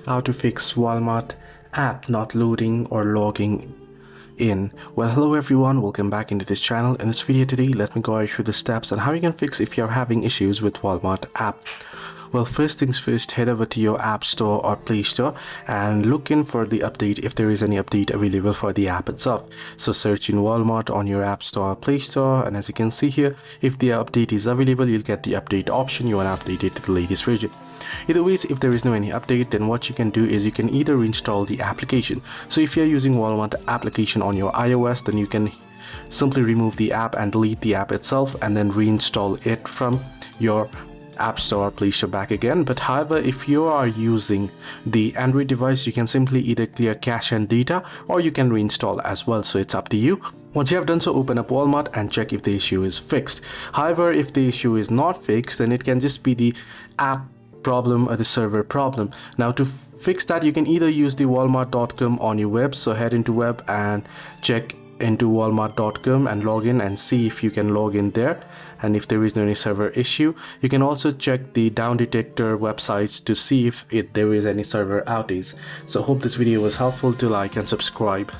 how to fix Walmart app not loading or logging in. Well, hello everyone, welcome back into this channel. In this video today, let me go through the steps on how you can fix if you're having issues with Walmart app. Well, first things first, head over to your app store or play store and look in for the update if there is any update available for the app itself. So search in Walmart on your app store or play store, and as you can see here, if the update is available, you'll get the update option. You want to update it to the latest version. Either ways, if there is no any update, then what you can do is you can either reinstall the application. So if you're using Walmart application on your iOS, then you can simply remove the app and delete the app itself and then reinstall it from your App Store or Play Store back again. But however, if you are using the Android device, you can simply either clear cache and data, or you can reinstall as well. So it's up to you. Once you have done so, open up Walmart and check if the issue is fixed. However, if the issue is not fixed, then it can just be the app problem or the server problem. Now to fix that, you can either use the walmart.com on your web. So head into web and check into walmart.com and log in and see if you can log in there, and if there is no any server issue. You can also check the down detector websites to see if there is any server outage. So hope this video was helpful. To like and subscribe.